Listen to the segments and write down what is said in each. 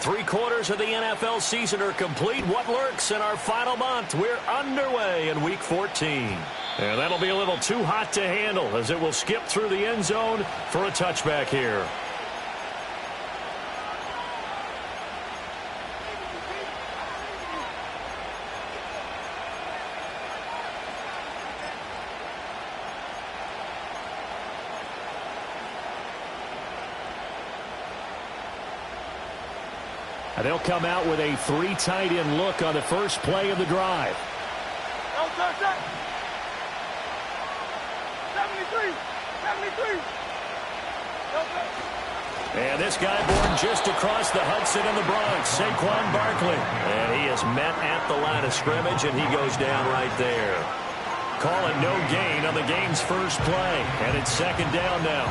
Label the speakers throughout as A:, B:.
A: 3/4 of the NFL season are complete. What lurks in our final month? We're underway in Week 14. And that'll be a little too hot to handle as it will skip through the end zone for a touchback here. And they'll come out with a 3 tight end look on the first play of the drive. 73. And this guy born just across the Hudson in the Bronx, Saquon Barkley. And he is met at the line of scrimmage, and he goes down right there. Call it no gain on the game's first play. And it's 2nd down now.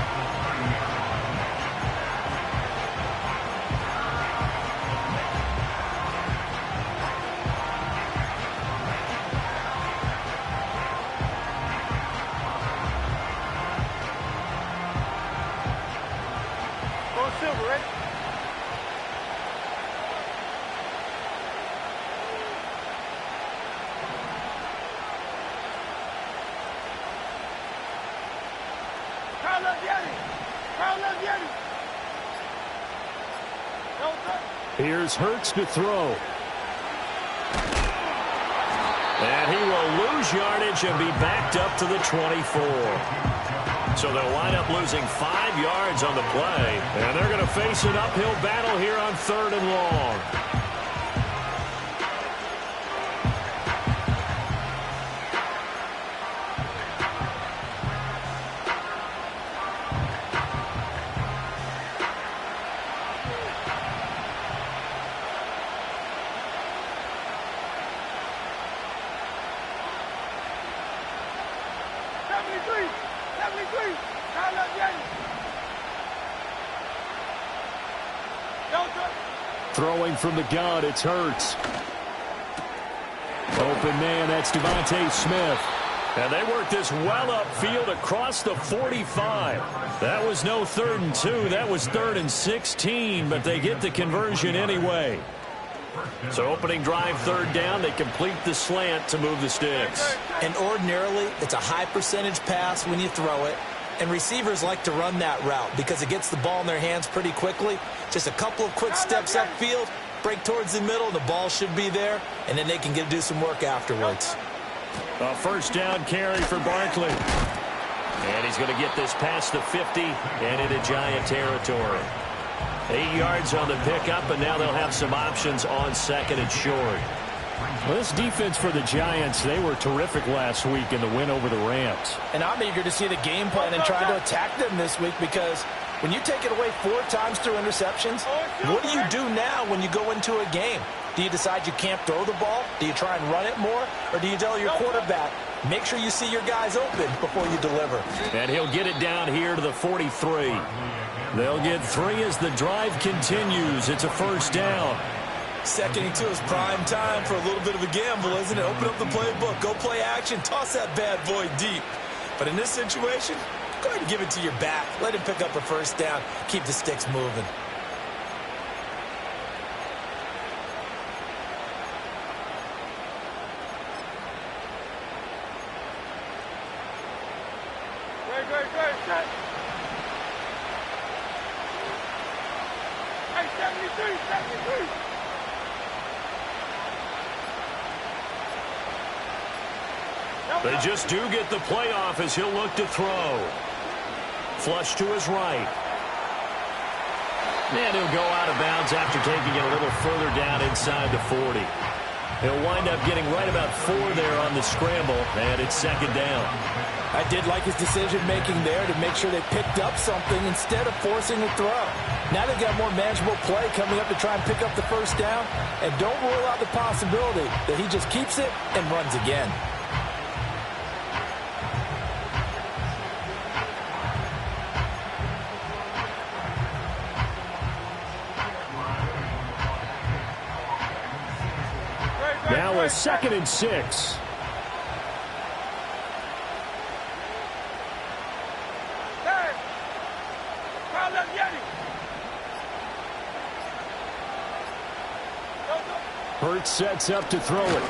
A: Here's Hurts to throw. And he will lose yardage and be backed up to the 24. So they'll wind up losing 5 yards on the play. And they're going to face an uphill battle here on 3rd and long. Throwing from the gun, it's Hurts. Open man, that's Devontae Smith. And they work this well upfield across the 45. That was no 3rd and 2. That was 3rd and 16, but they get the conversion anyway. So opening drive 3rd down, they complete the slant to move the sticks.
B: And ordinarily, it's a high percentage pass when you throw it. And receivers like to run that route because it gets the ball in their hands pretty quickly. Just a couple of quick steps upfield, break towards the middle, the ball should be there, and then they can do some work afterwards.
A: A 1st down carry for Barkley. And he's going to get this past the 50 and into Giant territory. 8 yards on the pickup, and now they'll have some options on 2nd and short. Well, this defense for the Giants, they were terrific last week in the win over the Rams.
C: And I'm eager to see the game plan and try to attack them this week because when you take it away 4 times through interceptions, what do you do now when you go into a game? Do you decide you can't throw the ball? Do you try and run it more? Or do you tell your quarterback, make sure you see your guys open before you deliver?
A: And he'll get it down here to the 43. They'll get 3 as the drive continues. It's a 1st down.
B: 2nd and 2 is prime time for a little bit of a gamble, isn't it? Open up the playbook, go play action, toss that bad boy deep. But in this situation, go ahead and give it to your back. Let him pick up a 1st down. Keep the sticks moving.
D: Great. Hey, 73.
A: They just do get the playoff as he'll look to throw. Flush to his right. And he'll go out of bounds after taking it a little further down inside the 40. He'll wind up getting right about 4 there on the scramble, and it's 2nd down.
C: I did like his decision-making there to make sure they picked up something instead of forcing a throw. Now they've got more manageable play coming up to try and pick up the 1st down, and don't rule out the possibility that he just keeps it and runs again.
A: Now a 2nd and 6. Hurts sets up to throw it.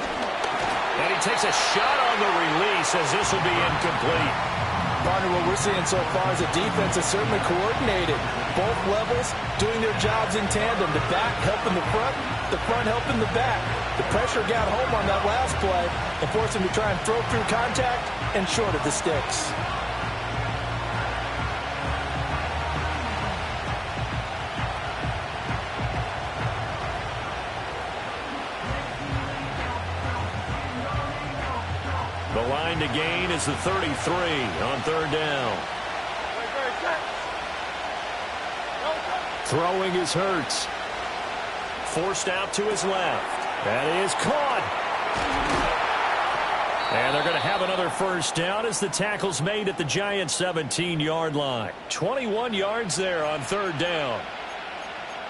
A: And he takes a shot on the release as this will be incomplete.
C: Partner, what we're seeing so far is the defense is certainly coordinated. Both levels doing their jobs in tandem. The back helping the front helping the back. The pressure got home on that last play and forced him to try and throw through contact and short of the sticks.
A: The line to gain is the 33 on third down. Throwing is Hurts. Forced out to his left. That is caught. And they're going to have another first down as the tackle's made at the Giants' 17-yard line. 21 yards there on third down.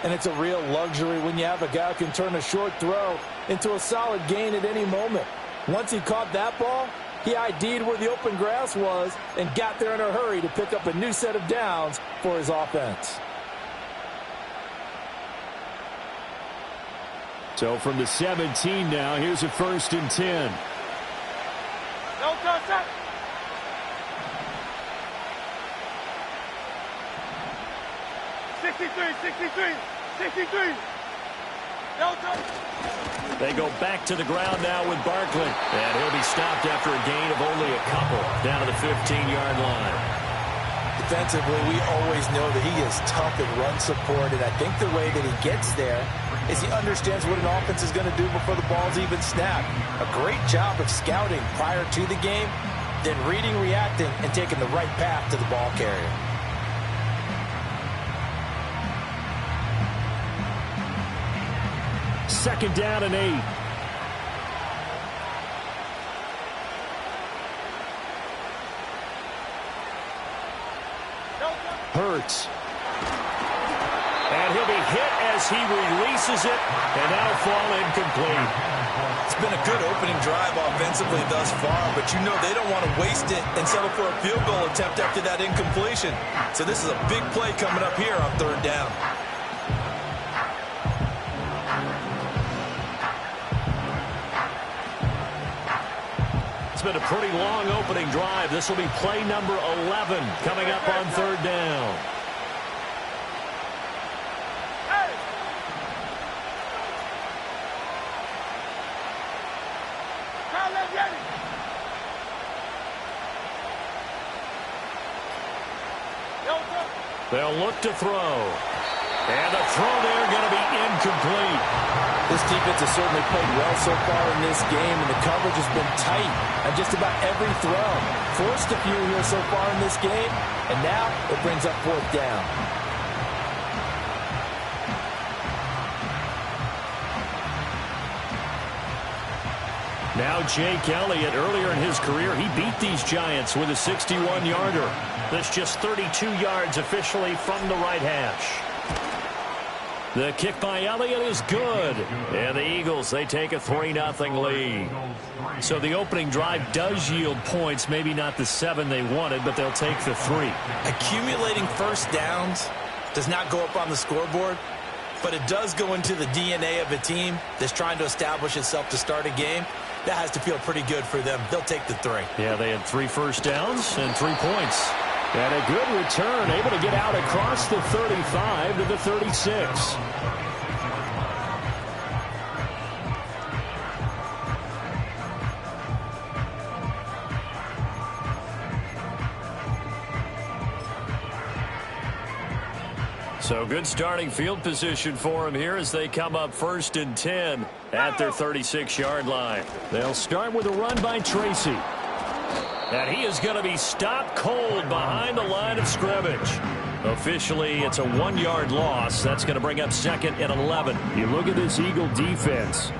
C: And it's a real luxury when you have a guy who can turn a short throw into a solid gain at any moment. Once he caught that ball, he ID'd where the open grass was and got there in a hurry to pick up a new set of downs for his offense.
A: So from the 17 now, here's a 1st and 10.
D: No contact. Sixty-three. No contact.
A: They go back to the ground now with Barkley. And he'll be stopped after a gain of only a couple down to the 15-yard line.
B: Defensively, we always know that he is tough in run support, and I think the way that he gets there is he understands what an offense is going to do before the ball's even snapped. A great job of scouting prior to the game, then reading, reacting, and taking the right path to the ball carrier.
A: Second down and 8. Hurts. And he'll be hit as he releases it, and that'll fall incomplete.
B: It's been a good opening drive offensively thus far, but you know they don't want to waste it and settle for a field goal attempt after that incompletion. So this is a big play coming up here on third down.
A: It's been a pretty long opening drive. This will be play number 11 coming up on third down.
D: Hey! Carlos ready. No contact.
A: They'll look to throw. And the throw there going to be incomplete.
C: This defense has certainly played well so far in this game, and the coverage has been tight on just about every throw. Forced a few here so far in this game, and now it brings up fourth down.
A: Now Jake Elliott, earlier in his career, he beat these Giants with a 61-yarder. That's just 32 yards officially from the right hash. The kick by Elliott is good. And the Eagles, they take a 3-0 lead. So the opening drive does yield points. Maybe not the 7 they wanted, but they'll take the 3.
B: Accumulating first downs does not go up on the scoreboard, but it does go into the DNA of a team that's trying to establish itself to start a game. That has to feel pretty good for them. They'll take the 3.
A: Yeah, they had 3 first downs and 3 points. And a good return, able to get out across the 35 to the 36. So good starting field position for him here as they come up 1st and 10 at their 36-yard line. They'll start with a run by Tracy. And he is going to be stopped cold behind the line of scrimmage. Officially, it's a 1-yard loss. That's going to bring up 2nd and 11. You look at this Eagle defense.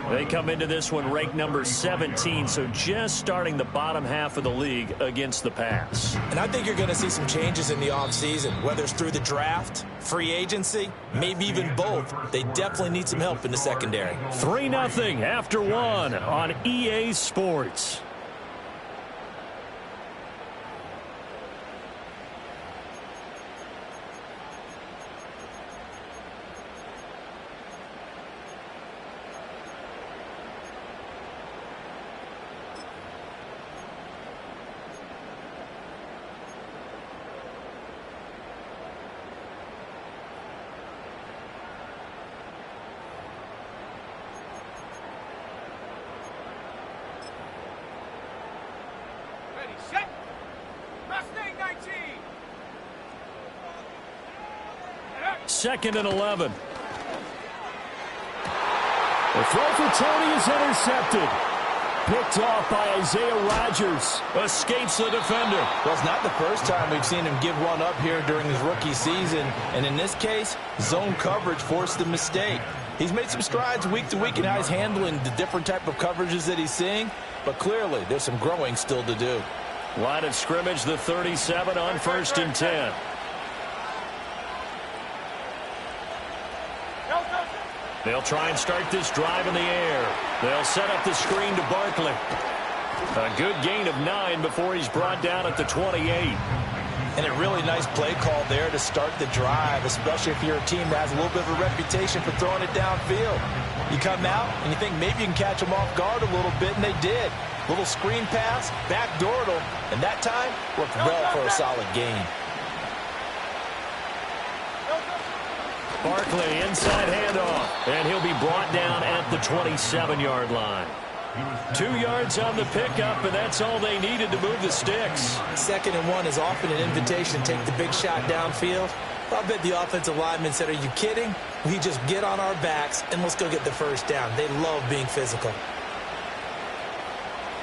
A: They come into this one ranked number 17, so just starting the bottom half of the league against the pass.
B: And I think you're going to see some changes in the offseason, whether it's through the draft, free agency, maybe even both. They definitely need some help in the secondary.
A: 3-0 after 1 on EA Sports. 2nd and 11. The throw for Tony is intercepted. Picked off by Isaiah Rodgers. Escapes the defender.
C: Well, it's not the first time we've seen him give one up here during his rookie season. And in this case, zone coverage forced the mistake. He's made some strides week to week in how he's handling the different type of coverages that he's seeing. But clearly, there's some growing still to do.
A: Line of scrimmage, the 37 on 1st and 10. They'll try and start this drive in the air. They'll set up the screen to Barkley. A good gain of 9 before he's brought down at the 28.
C: And a really nice play call there to start the drive, especially if you're a team that has a little bit of a reputation for throwing it downfield. You come out and you think maybe you can catch them off guard a little bit, and they did. Little screen pass, backdoored them, and that time worked well for a solid gain.
A: Barkley, inside handoff, and he'll be brought down at the 27-yard line. 2 yards on the pickup, and that's all they needed to move the sticks.
B: 2nd and 1 is often an invitation to take the big shot downfield. I bet the offensive lineman said, are you kidding? We just get on our backs, and let's go get the first down. They love being physical.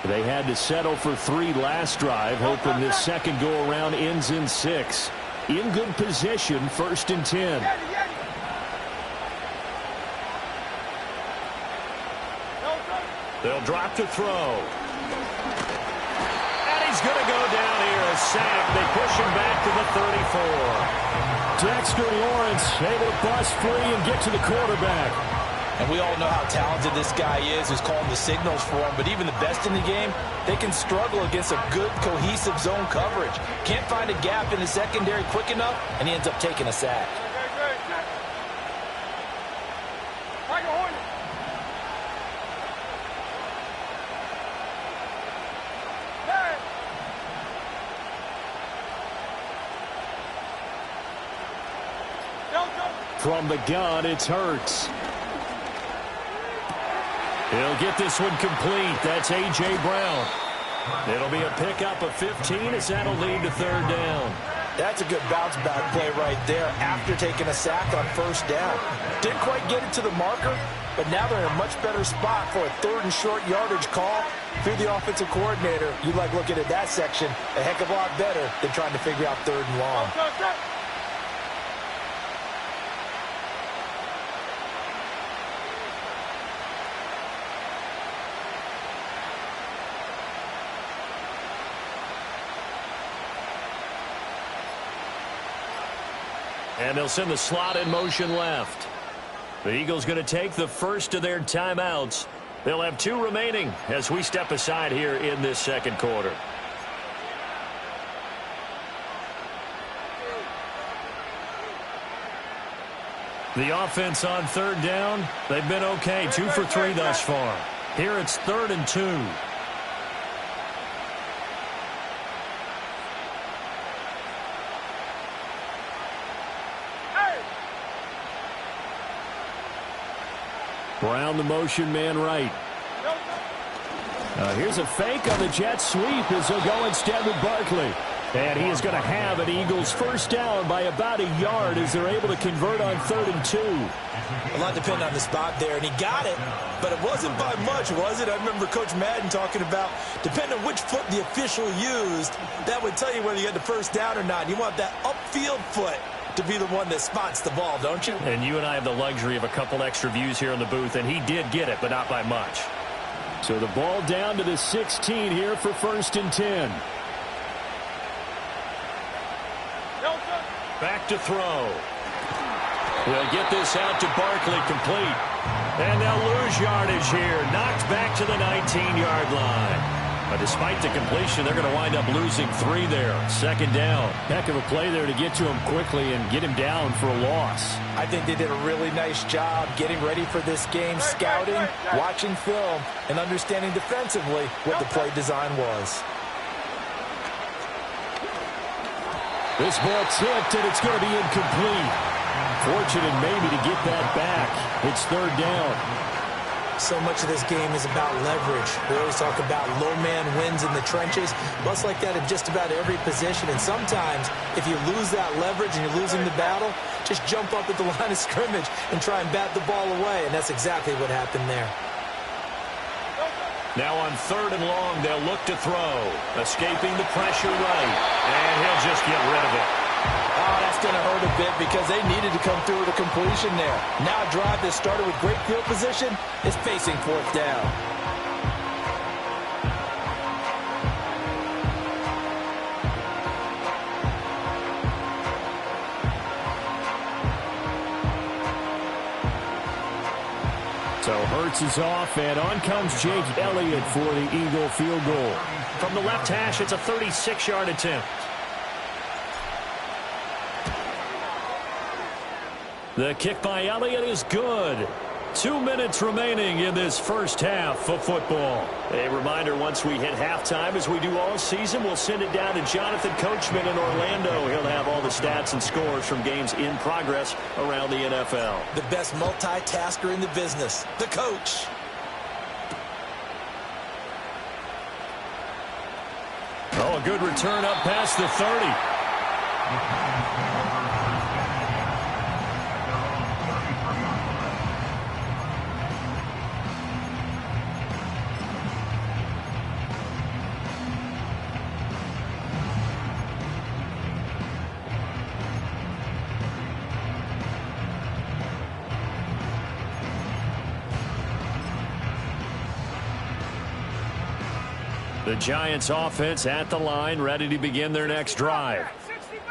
A: They had to settle for 3 last drive, hoping this second go-around ends in 6. In good position, 1st and 10. They'll drop to throw. And he's going to go down here. A sack. They push him back to the 34. Dexter Lawrence able to bust free and get to the quarterback.
C: And we all know how talented this guy is, who's calling the signals for him. But even the best in the game, they can struggle against a good, cohesive zone coverage. Can't find a gap in the secondary quick enough, and he ends up taking a sack.
A: From the gun, it's Hurts. He'll get this one complete. That's A.J. Brown. It'll be a pickup of 15 as that'll lead to 3rd down.
C: That's a good bounce-back play right there after taking a sack on 1st down. Didn't quite get it to the marker, but now they're in a much better spot for a 3rd and short yardage call. Through the offensive coordinator, you like looking at that section a heck of a lot better than trying to figure out 3rd and long.
A: And they'll send the slot in motion left. The Eagles going to take the first of their timeouts. They'll have 2 remaining as we step aside here in this second quarter. The offense on 3rd down, they've been okay. 2 for 3 thus far. Here it's 3rd and 2. Brown the motion man right. Here's a fake on the jet sweep as they'll go instead with Barkley. And he is going to have an Eagles first down by about a yard as they're able to convert on 3rd and 2.
B: A lot depended on the spot there, and he got it, but it wasn't by much, was it? I remember Coach Madden talking about, depending on which foot the official used, that would tell you whether you had the first down or not. You want that upfield foot to be the one that spots the ball, don't you?
A: And you and I have the luxury of a couple extra views here in the booth, and he did get it, but not by much. So the ball down to the 16 here for 1st and 10. Back to throw. They'll get this out to Barkley, complete. And they'll lose yardage here. Knocked back to the 19-yard line. But despite the completion, they're going to wind up losing 3 there. 2nd down. Heck of a play there to get to him quickly and get him down for a loss.
C: I think they did a really nice job getting ready for this game, scouting, watching film, and understanding defensively what the play design was.
A: This ball tipped, and it's going to be incomplete. Fortunate maybe to get that back. It's 3rd down.
B: So much of this game is about leverage. We always talk about low man wins in the trenches. Well, it's like that in just about every position. And sometimes, if you lose that leverage and you're losing the battle, just jump up at the line of scrimmage and try and bat the ball away. And that's exactly what happened there.
A: Now on 3rd and long, they'll look to throw. Escaping the pressure right. And he'll just get rid of it.
C: Oh, that's going to hurt a bit because they needed to come through with a completion there. Now a drive that started with great field position is facing 4th down.
E: So Hurts is off, and on comes Jake Elliott for the Eagle field goal.
A: From the left hash, it's a 36-yard attempt. The kick by Elliott is good. 2 minutes remaining in this first half of football. A reminder, once we hit halftime, as we do all season, we'll send it down to Jonathan Coachman in Orlando. He'll have all the stats and scores from games in progress around the NFL.
B: The best multitasker in the business, the coach.
A: Oh, a good return up past the 30. The Giants offense at the line, ready to begin their next drive.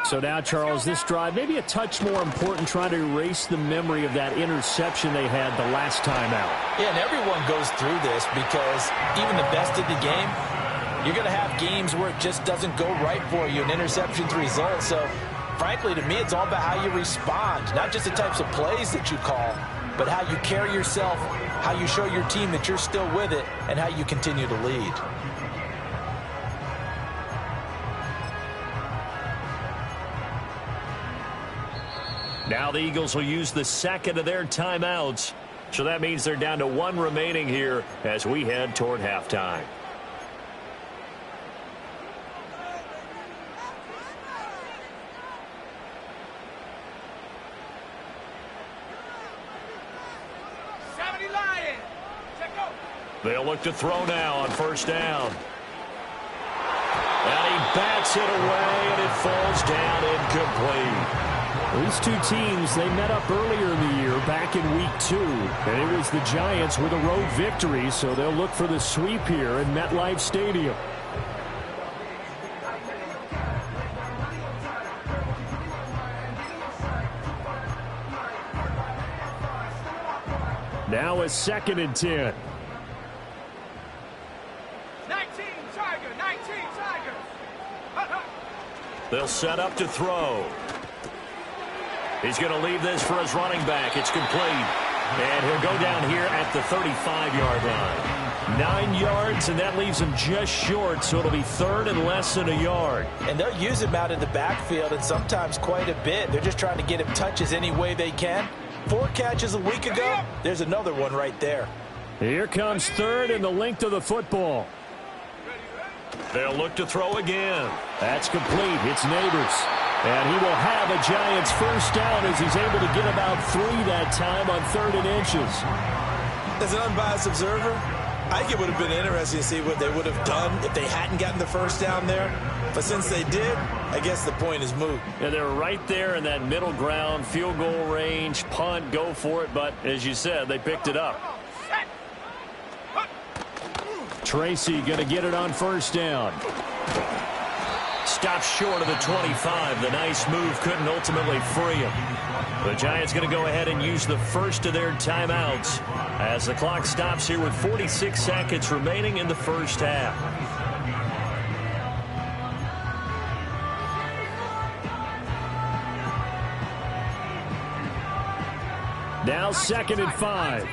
E: So now, Charles, this drive may be a touch more important, trying to erase the memory of that interception they had the last time out.
C: Yeah, and everyone goes through this because even the best of the game, you're going to have games where it just doesn't go right for you, and interceptions result. So, frankly, to me, it's all about how you respond, not just the types of plays that you call, but how you carry yourself, how you show your team that you're still with it, and how you continue to lead.
A: Now the Eagles will use the second of their timeouts. So that means they're down to 1 remaining here as we head toward halftime. They'll look to throw now on 1st down. And he bats it away, and it falls down incomplete.
E: These two teams, they met up earlier in the year, back in Week 2. And it was the Giants with a road victory, so they'll look for the sweep here in MetLife Stadium. Now a 2nd and 10.
D: 19 Tiger, 19 Tiger.
A: They'll set up to throw. He's going to leave this for his running back. It's complete. And he'll go down here at the 35-yard line. 9 yards, and that leaves him just short, so it'll be 3rd and less than a yard.
C: And they'll use him out in the backfield, and sometimes quite a bit. They're just trying to get him touches any way they can. 4 catches a week ago. There's another one right there.
E: Here comes 3rd and the length of the football.
A: They'll look to throw again.
E: That's complete. It's Neighbors. And he will have a Giants 1st down as he's able to get about 3 that time on 3rd and inches.
B: As an unbiased observer, I think it would have been interesting to see what they would have done if they hadn't gotten the 1st down there. But since they did, I guess the point is moot.
A: Yeah, they're right there in that middle ground, field goal range, punt, go for it. But as you said, they picked it up.
E: Tracy going to get it on 1st down.
A: Stops short of the 25. The nice move couldn't ultimately free him. The Giants going to go ahead and use the first of their timeouts as the clock stops here with 46 seconds remaining in the first half.
E: Now 2nd and 5.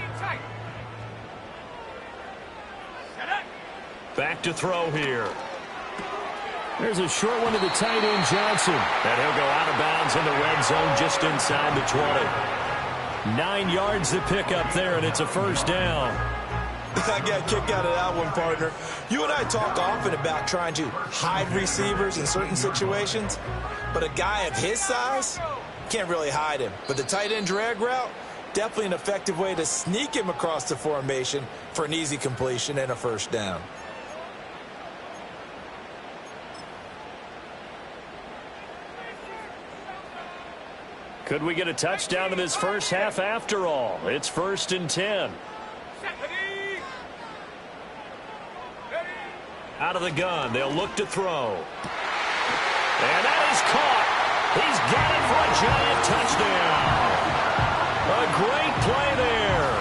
A: Back to throw here.
E: There's a short one to the tight end, Johnson.
A: And he'll go out of bounds in the red zone just inside the 20. 9 yards to pick up there, and it's a 1st down.
B: I got a kick out of that one, partner. You and I talk often about trying to hide receivers in certain situations, but a guy of his size can't really hide him. But the tight end drag route, definitely an effective way to sneak him across the formation for an easy completion and a first down.
A: Could we get a touchdown in this first half after all? It's 1st and 10. Out of the gun, they'll look to throw. And that is caught. He's got it for a Giant touchdown. A great play there.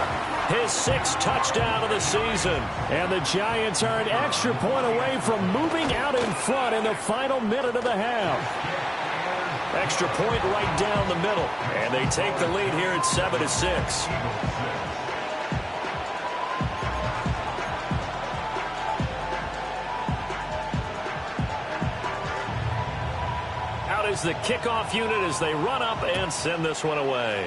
A: His 6th touchdown of the season.
E: And the Giants are an extra point away from moving out in front in the final minute of the half.
A: Extra point right down the middle. And they take the lead here at 7-6. Out is the kickoff unit as they run up and send this one away.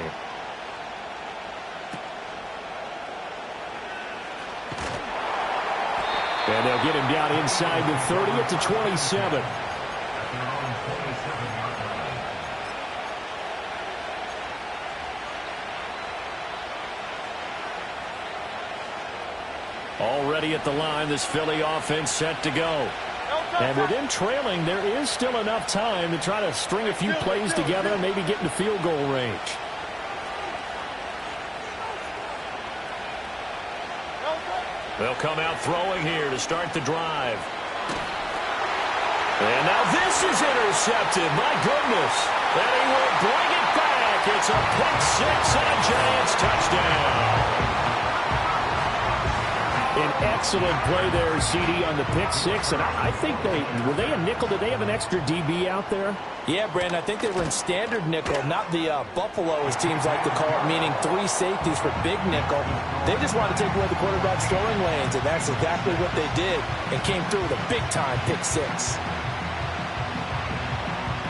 E: And they'll get him down inside the 30 at the 27.
A: Already at the line, this Philly offense set to go.
E: And with them trailing, there is still enough time to try to string a few plays together and maybe get into field goal range.
A: They'll come out throwing here to start the drive. And now this is intercepted. My goodness. And he will bring it back. It's a pick 6 and a Giants touchdown.
E: An excellent play there, CD, on the pick 6. And I think were they a nickel? Did they have an extra DB out there?
C: Yeah, Brandon, I think they were in standard nickel, not the Buffalo, as teams like to call it, meaning 3 safeties for big nickel. They just want to take away the quarterback's throwing lanes, and that's exactly what they did and came through with a big-time pick 6.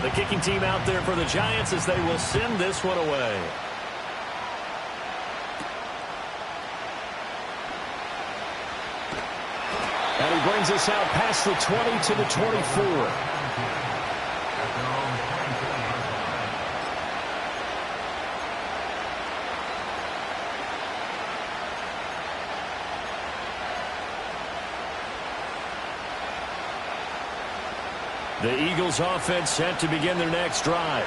A: The kicking team out there for the Giants as they will send this one away.
E: And he brings us out past the 20 to the 24.
A: The Eagles offense set to begin their next drive.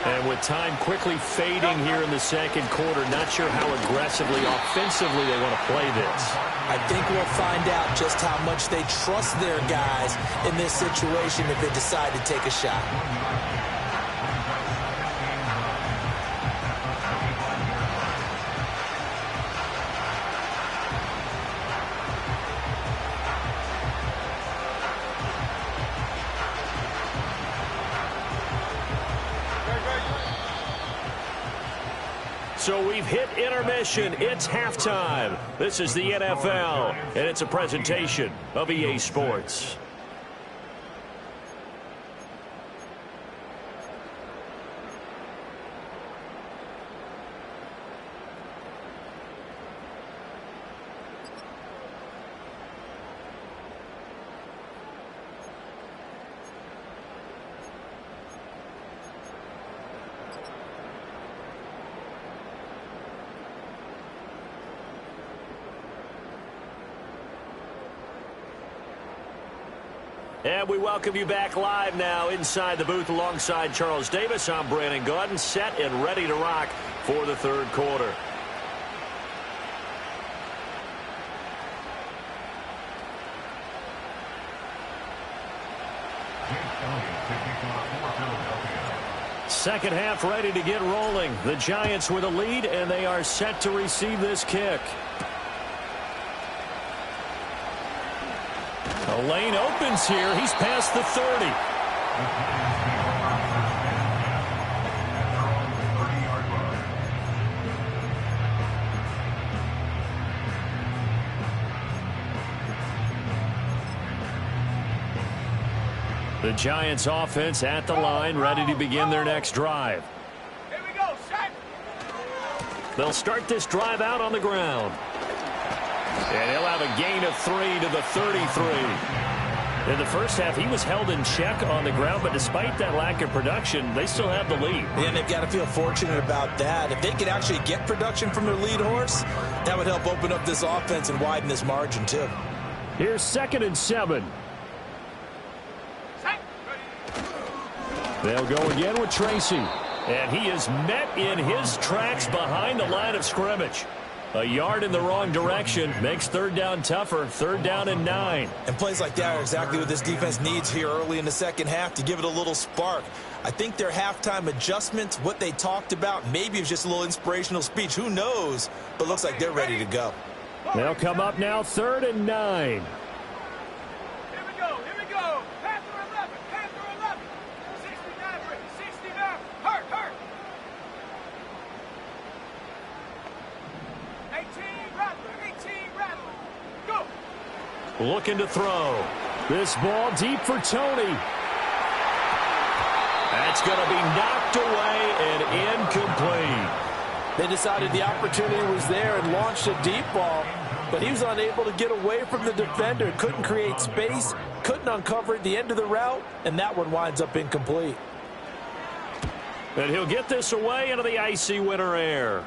A: And with time quickly fading here in the second quarter, not sure how aggressively, offensively they want to play this.
B: I think we'll find out just how much they trust their guys in this situation if they decide to take a shot.
A: So we've hit intermission. It's halftime. This is the NFL, and it's a presentation of EA Sports. And we welcome you back live now inside the booth alongside Charles Davis. I'm Brandon Gaudin, set and ready to rock for the third quarter. Second half ready to get rolling. The Giants with a lead, and they are set to receive this kick. The lane opens here. He's past the 30. The Giants offense at the line, ready to begin their next drive.
D: Here we go, set.
A: They'll start this drive out on the ground. And he'll have a gain of 3 to the 33. In the first half, he was held in check on the ground, but despite that lack of production, they still have the lead.
B: And they've got to feel fortunate about that. If they could actually get production from their lead horse, that would help open up this offense and widen this margin, too.
E: Here's 2nd and 7. They'll go again with Tracy.
A: And he is met in his tracks behind the line of scrimmage. A yard in the wrong direction makes 3rd down tougher. 3rd down and 9.
B: And plays like that are exactly what this defense needs here early in the second half to give it a little spark. I think their halftime adjustments, what they talked about, maybe it's just a little inspirational speech. Who knows? But looks like they're ready to go.
E: They'll come up now 3rd and 9.
D: Here we go. Here we go. Panther 11. Panther 11. 69 ready. 69. Hurt. 18 Rattler. Go.
A: Looking to throw.
E: This ball deep for Tony.
A: That's going to be knocked away and incomplete.
C: They decided the opportunity was there and launched a deep ball, but he was unable to get away from the defender. Couldn't create space, couldn't uncover at the end of the route, and that one winds up incomplete.
A: And he'll get this away into the icy winter air.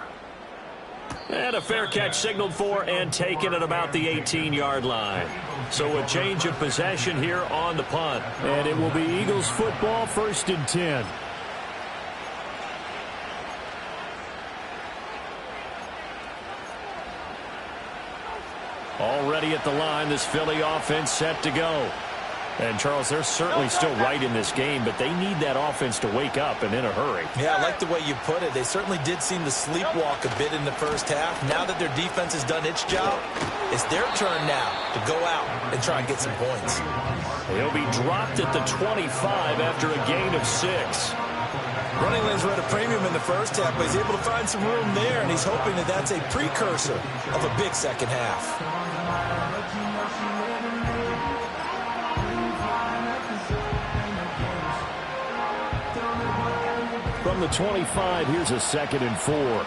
A: And a fair catch signaled for and taken at about the 18-yard line. So a change of possession here on the punt.
E: And it will be Eagles football, 1st and 10.
A: Already at the line, this Philly offense set to go. And, Charles, they're certainly still right in this game, but they need that offense to wake up and in a hurry.
B: Yeah, I like the way you put it. They certainly did seem to sleepwalk a bit in the first half. Now that their defense has done its job, it's their turn now to go out and try and get some points.
A: He'll be dropped at the 25 after a gain of 6.
B: Running lanes were at a premium in the first half, but he's able to find some room there, and he's hoping that that's a precursor of a big second half.
E: From the 25, here's a 2nd and 4.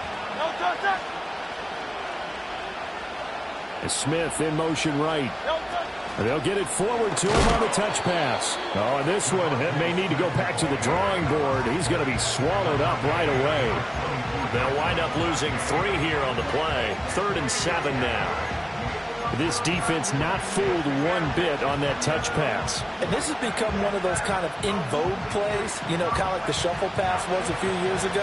E: And Smith in motion right. They'll get it forward to him on the touch pass. Oh, and this one may need to go back to the drawing board. He's going to be swallowed up right away.
A: They'll wind up losing 3 here on the play. 3rd and 7 now.
E: This defense not fooled one bit on that touch pass.
C: And this has become one of those kind of in vogue plays, you know, kind of like the shuffle pass was a few years ago.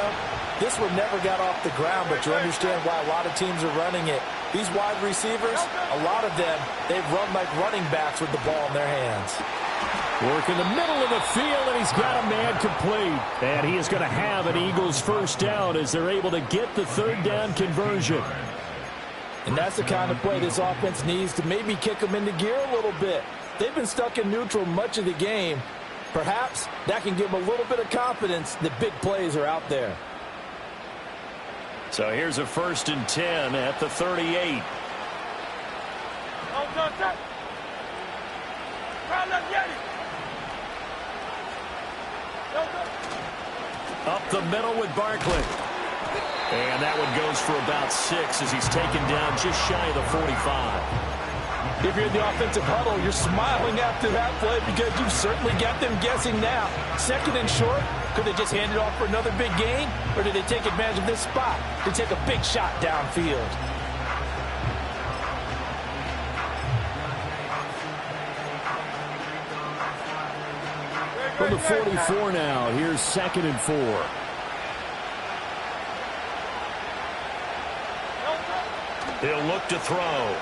C: This one never got off the ground, but you understand why a lot of teams are running it. These wide receivers, a lot of them, they've run like running backs with the ball in their hands.
E: Work in the middle of the field, and he's got a man complete. And he is going to have an Eagles 1st down as they're able to get the 3rd down conversion.
C: And that's the kind of play this offense needs to maybe kick them into gear a little bit. They've been stuck in neutral much of the game. Perhaps that can give them a little bit of confidence that big plays are out there.
A: So here's a 1st and 10 at the 38. Up the middle with Barkley. And that one goes for about 6 as he's taken down just shy of the 45.
C: If you're in the offensive huddle, you're smiling after that play because you've certainly got them guessing now. 2nd and short, could they just hand it off for another big gain? Or did they take advantage of this spot to take a big shot downfield?
E: From the 44 now, here's 2nd and 4.
A: He'll look to throw.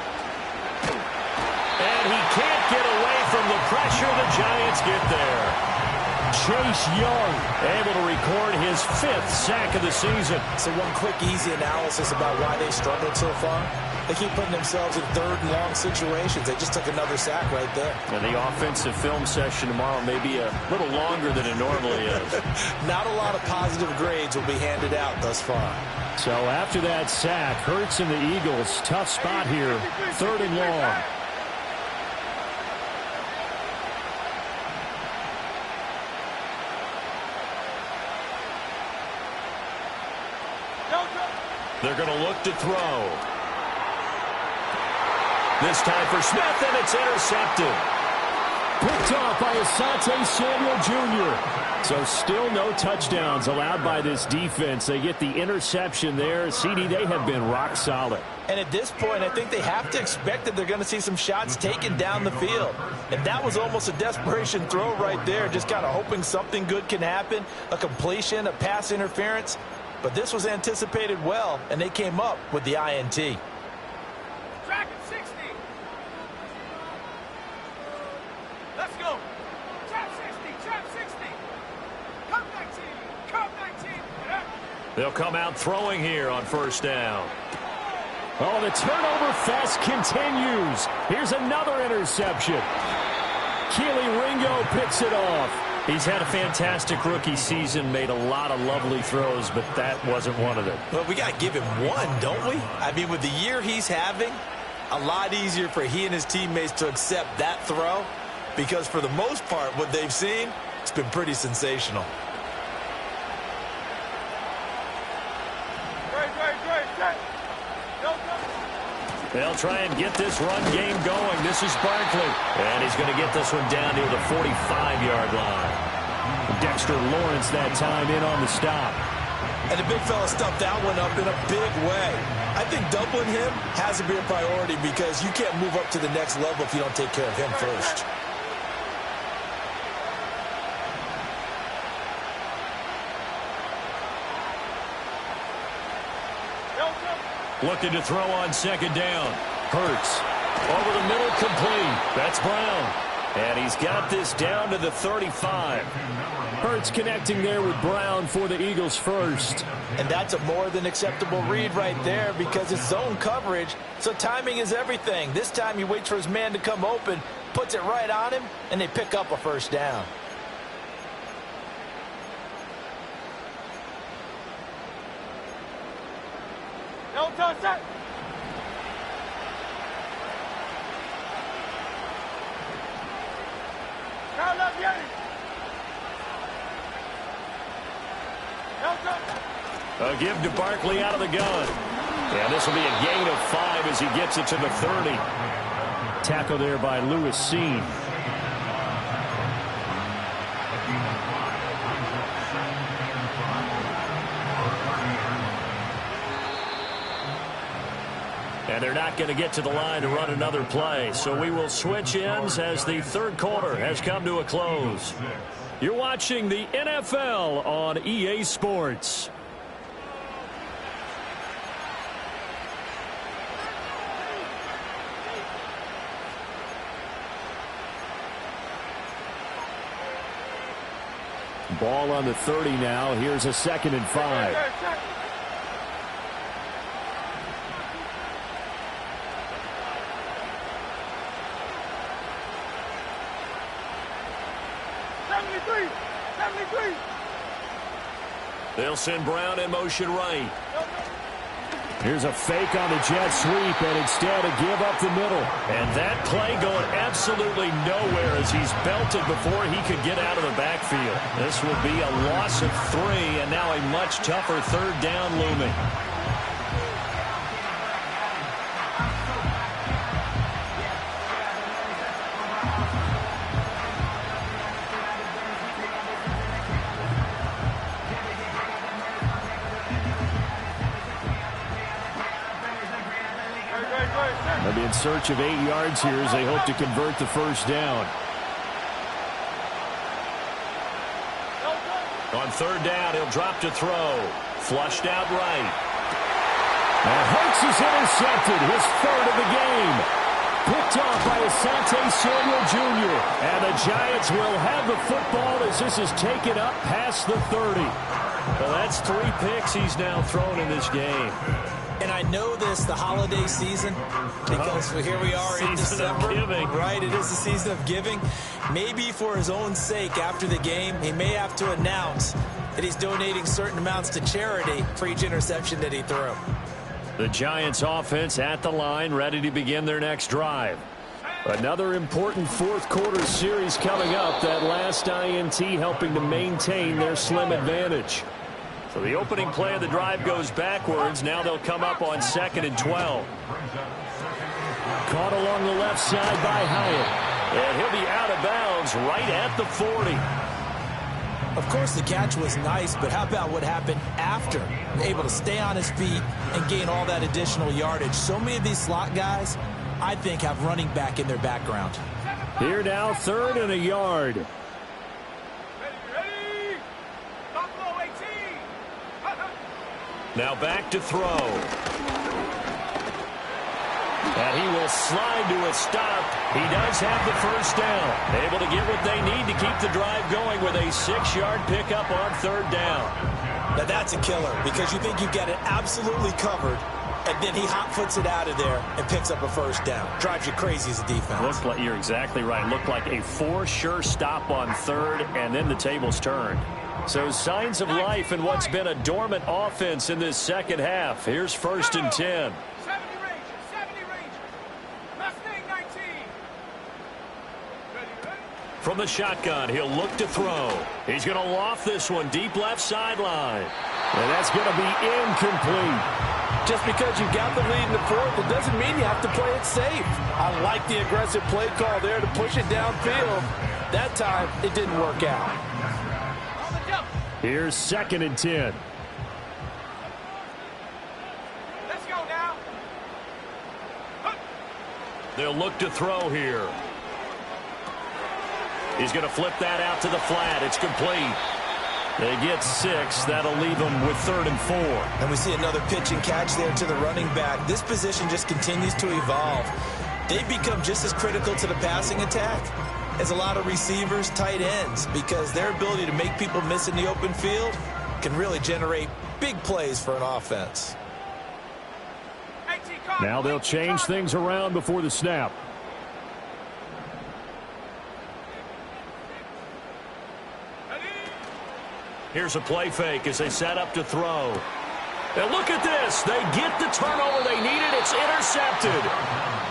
A: And he can't get away from the pressure. The Giants get there.
E: Chase Young
A: able to record his 5th sack of the season.
B: So one quick, easy analysis about why they struggled so far. They keep putting themselves in 3rd and long situations. They just took another sack right there.
A: And the offensive film session tomorrow may be a little longer than it normally is.
B: Not a lot of positive grades will be handed out thus far.
E: So after that sack, Hurts and the Eagles, tough spot here, 3rd and long.
A: They're going to look to throw. This time for Smith, and it's intercepted.
E: Picked off by Asante Samuel Jr. So still no touchdowns allowed by this defense. They get the interception there. CD, they have been rock solid.
C: And at this point, I think they have to expect that they're going to see some shots taken down the field. And that was almost a desperation throw right there, just kind of hoping something good can happen, a completion, a pass interference. But this was anticipated well, and they came up with the INT.
D: Track at 60. Let's go. Trap 60, trap 60. Come 19, come 19. Yeah.
A: They'll come out throwing here on first down.
E: Oh, the turnover fest continues. Here's another interception. Keely Ringo picks it off.
A: He's had a fantastic rookie season, made a lot of lovely throws, but that wasn't one of them.
B: Well, we got to give him one, don't we? I mean, with the year he's having, a lot easier for he and his teammates to accept that throw, because for the most part, what they've seen, it's been pretty sensational.
D: Great.
A: They'll try and get this run game going. This is Barkley. And he's going to get this one down near the 45-yard line. Dexter Lawrence that time in on the stop.
B: And the big fella stuffed that one up in a big way. I think doubling him has to be a priority because you can't move up to the next level if you don't take care of him first.
A: Looking to throw on second down. Hurts. Over the middle, complete. That's Brown. And he's got this down to the 35.
E: Hurts connecting there with Brown for the Eagles first.
C: And that's a more than acceptable read right there because it's zone coverage, so timing is everything. This time he waits for his man to come open, puts it right on him, and they pick up a first down.
D: No touch that. Crowd up, Yanni. No touch.
A: A give to Barkley out of the gun. And this will be a gain of 5 as he gets it to the 30.
E: Tackle there by Lewis Seen.
A: And they're not going to get to the line to run another play. So we will switch ends as the third quarter has come to a close. You're watching the NFL on EA Sports.
E: Ball on the 30 now. Here's a 2nd and 5.
A: They'll send Brown in motion right.
E: Here's a fake on the jet sweep, and instead a give up the middle.
A: And that play going absolutely nowhere as he's belted before he could get out of the backfield. This will be a loss of 3, and now a much tougher third down looming.
E: They'll be in search of 8 yards here as they hope to convert the first down.
A: On third down, he'll drop to throw. Flushed out right.
E: And Hurts is intercepted, his 3rd of the game. Picked off by Asante Samuel Jr. And the Giants will have the football as this is taken up past the 30.
A: Well, that's 3 picks he's now thrown in this game.
B: And I know this, the holiday season, because here we are in December. Right, it is the season of giving. Maybe for his own sake, after the game, he may have to announce that he's donating certain amounts to charity for each interception that he threw.
A: The Giants offense at the line, ready to begin their next drive.
E: Another important fourth quarter series coming up. That last INT helping to maintain their slim advantage.
A: So the opening play of the drive goes backwards. Now they'll come up on 2nd and 12.
E: Caught along the left side by Hyatt.
A: And he'll be out of bounds right at the 40.
B: Of course, the catch was nice, but how about what happened after? Able to stay on his feet and gain all that additional yardage. So many of these slot guys, I think, have running back in their background.
E: Here now, 3rd and a yard.
D: Ready? Buffalo 18.
A: Now back to throw. And he will slide to a stop. He does have the first down. Able to get what they need to keep the drive going with a 6-yard pickup on 3rd down.
B: Now that's a killer because you think you've got it absolutely covered, and then he hot-foots it out of there and picks up a first down. Drives you crazy as a defense.
A: Looks like you're exactly right. Looked like a 4-sure stop on 3rd, and then the tables turned. So signs of life in what's been a dormant offense in this second half. Here's 1st and 10.
D: 70 Rangers. Mustang 19. Ready?
A: From the shotgun, he'll look to throw. He's going to loft this one deep left sideline.
E: And that's going to be incomplete.
C: Just because you've got the lead in the 4th, it doesn't mean you have to play it safe. I like the aggressive play call there to push it downfield. That time, it didn't work out.
E: Here's 2nd and 10.
D: Let's go now.
A: They'll look to throw here. He's going to flip that out to the flat. It's complete. They get 6. That'll leave them with 3rd and 4.
B: And we see another pitch and catch there to the running back. This position just continues to evolve. They become just as critical to the passing attack as a lot of receivers, tight ends, because their ability to make people miss in the open field can really generate big plays for an offense.
E: Now they'll change things around before the snap.
A: Here's a play fake as they set up to throw. And look at this. They get the turnover they needed. It's intercepted.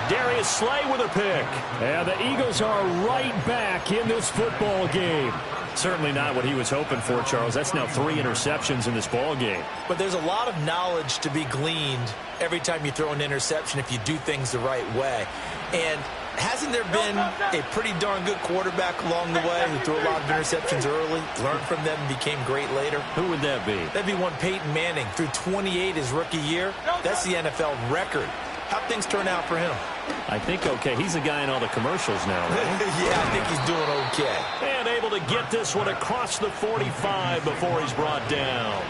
A: Darius Slay with a pick.
E: And the Eagles are right back in this football game.
A: Certainly not what he was hoping for, Charles. That's now 3 interceptions in this ball game.
B: But there's a lot of knowledge to be gleaned every time you throw an interception if you do things the right way. And hasn't there been a pretty darn good quarterback along the way who threw a lot of interceptions early, learned from them, and became great later?
A: Who would that be?
B: That'd be one Peyton Manning. Threw 28 his rookie year. That's the NFL record. How'd things turn out for him?
A: I think okay. He's the guy in all the commercials now, right?
B: Yeah, I think he's doing okay.
A: And able to get this one across the 45 before he's brought down.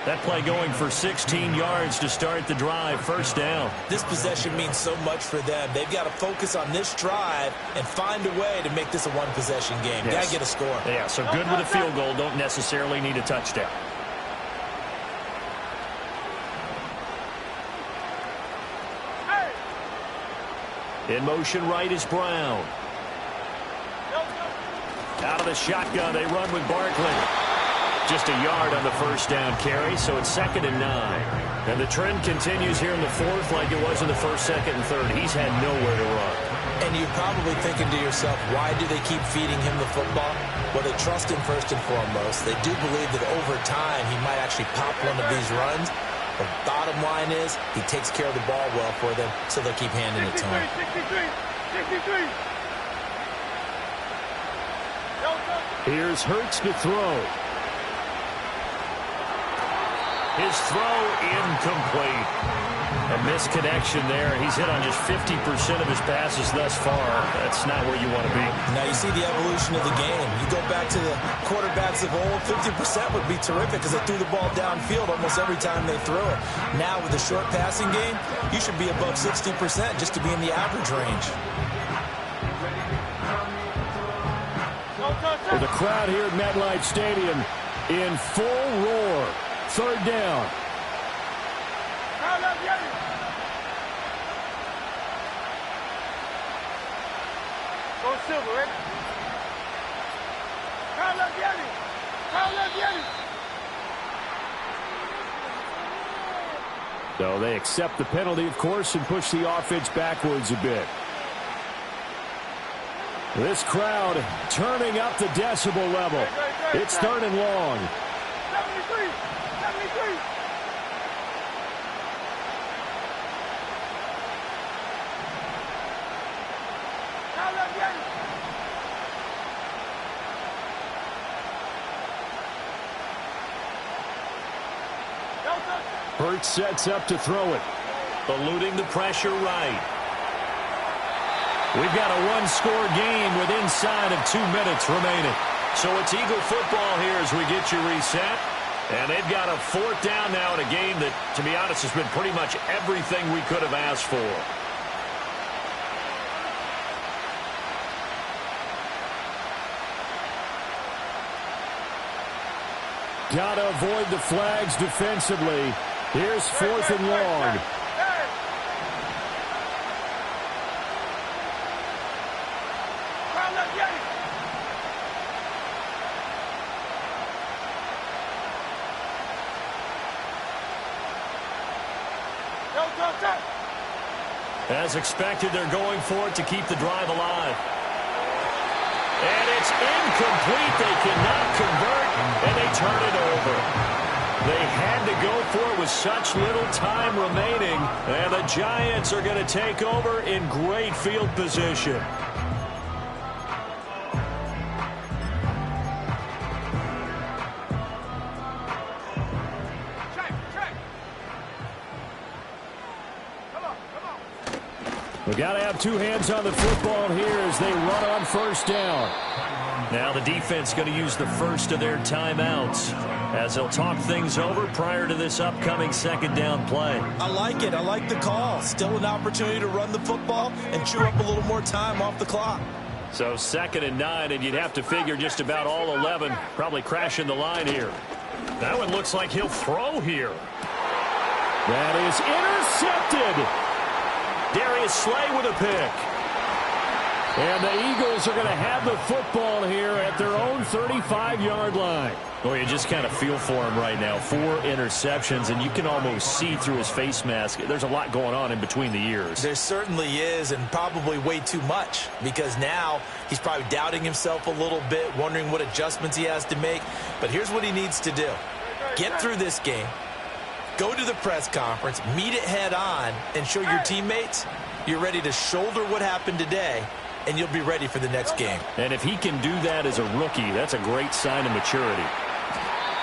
A: That play going for 16 yards to start the drive. 1st down.
B: This possession means so much for them. They've got to focus on this drive and find a way to make this a one-possession game.
A: Yes.
B: Got to get a score.
A: Yeah, so good with a field goal. Don't necessarily need a touchdown. In motion right is Brown. Out of the shotgun, they run with Barkley. Just a yard on the 1st down carry, so it's 2nd and 9. And the trend continues here in the 4th like it was in the 1st, 2nd, and 3rd. He's had nowhere to run.
B: And you're probably thinking to yourself, why do they keep feeding him the football? Well, they trust him first and foremost. They do believe that over time he might actually pop one of these runs. The bottom line is he takes care of the ball well for them, so they'll keep handing it to him.
D: 63.
E: Here's Hurts to throw.
A: His throw incomplete. A misconnection there. He's hit on just 50% of his passes thus far. That's not where you want to be.
B: Now you see the evolution of the game. You go back to the quarterbacks of old, 50% would be terrific because they threw the ball downfield almost every time they threw it. Now with the short passing game, you should be above 60% just to be in the average range.
E: With a crowd here at MetLife Stadium in full roar. 3rd down.
D: Go Silver, ready?
E: So they accept the penalty, of course, and push the offense backwards a bit. This crowd turning up the decibel level. It's 3rd and long.
D: 73.
E: Hurts sets up to throw it.
A: Eluding the pressure right. We've got a one-score game with inside of 2 minutes remaining. So it's Eagle football here as we get you reset. And they've got a 4th down now in a game that, to be honest, has been pretty much everything we could have asked for.
E: Got to avoid the flags defensively. Here's 4th and long.
A: As expected, they're going for it to keep the drive alive. And it's incomplete. They cannot convert, and they turn it over. They had to go for it with such little time remaining, and the Giants are going to take over in great field position.
E: We got to have 2 hands on the football here as they run on 1st down.
A: Now the defense going to use the first of their timeouts as they'll talk things over prior to this upcoming 2nd down play.
B: I like it. I like the call. Still an opportunity to run the football and chew up a little more time off the clock.
A: So 2nd and 9, and you'd have to figure just about all 11 probably crashing the line here. That one looks like he'll throw here.
E: That is intercepted.
A: Darius Slay with a pick.
E: And the Eagles are going to have the football here at their own 35-yard line.
A: Well, you just kind of feel for him right now. 4 interceptions, and you can almost see through his face mask. There's a lot going on in between the ears.
B: There certainly is, and probably way too much, because now he's probably doubting himself a little bit, wondering what adjustments he has to make. But here's what he needs to do. Get through this game. Go to the press conference, meet it head on, and show your teammates you're ready to shoulder what happened today, and you'll be ready for the next game.
A: And if he can do that as a rookie, that's a great sign of maturity.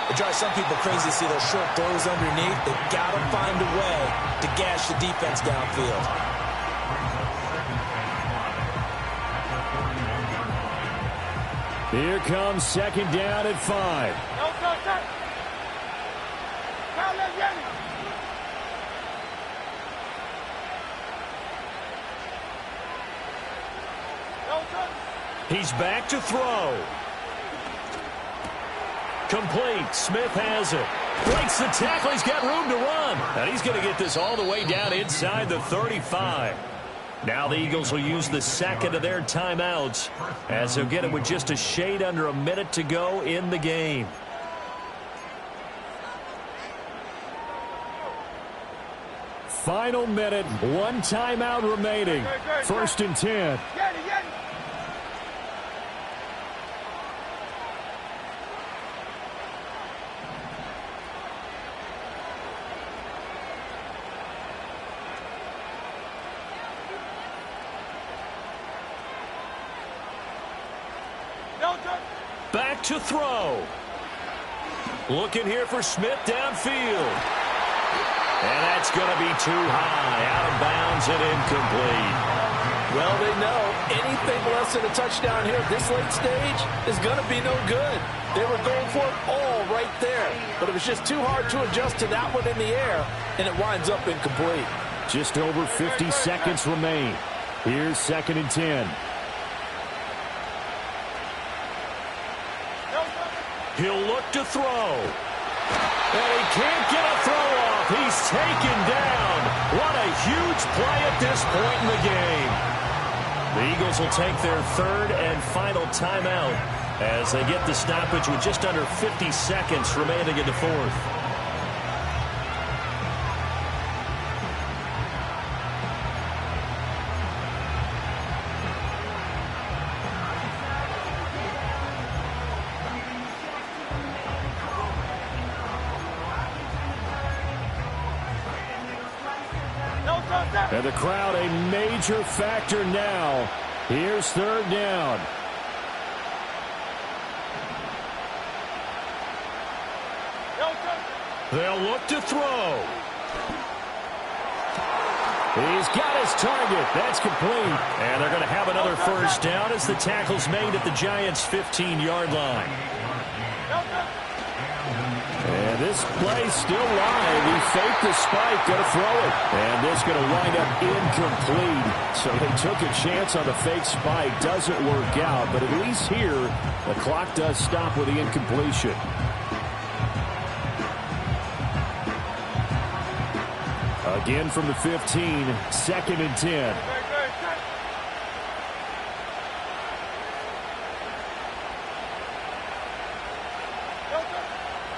B: It drives some people crazy to see those short throws underneath. They've got to find a way to gash the defense downfield.
E: Here comes 2nd down at 5.
A: He's back to throw. Complete. Smith has it. Breaks the tackle. He's got room to run. And he's going to get this all the way down inside the 35. Now the Eagles will use the 2nd of their timeouts as they'll get it with just a shade under a minute to go in the game.
E: Final minute. 1 timeout remaining. 1st and 10.
A: Back to throw. Looking here for Smith downfield. And that's going to be too high. Out of bounds and incomplete.
C: Well, they know anything less than a touchdown here at this late stage is going to be no good. They were going for it all right there. But it was just too hard to adjust to that one in the air, and it winds up incomplete.
E: Just over 50 seconds remain. Here's 2nd and 10.
A: He'll look to throw. And he can't get a throw off. He's taken down. What a huge play at this point in the game. The Eagles will take their 3rd and final timeout as they get the stoppage with just under 50 seconds remaining in the 4th.
E: And the crowd a major factor now. Here's 3rd down. They'll look to throw. He's got his target. That's complete.
A: And they're going to have another first down as the tackle's made at the Giants' 15-yard line.
E: And this play still live. He faked the spike, going to throw it. And this going to wind up incomplete. So they took a chance on the fake spike. Doesn't work out, but at least here, the clock does stop with the incompletion. Again from the 15, 2nd and 10.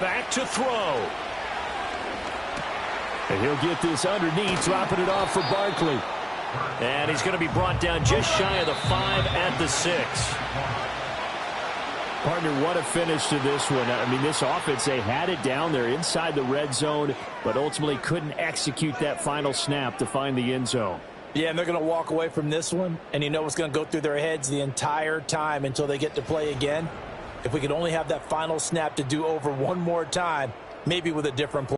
A: Back to throw.
E: And he'll get this underneath, dropping it off for Barkley.
A: And he's going to be brought down just shy of the 5 at the 6.
E: Partner, what a finish to this one. I mean, this offense, they had it down there inside the red zone, but ultimately couldn't execute that final snap to find the end zone.
C: Yeah, and they're going to walk away from this one, and you know what's going to go through their heads the entire time until they get to play again. If we could only have that final snap to do over one more time, maybe with a different play.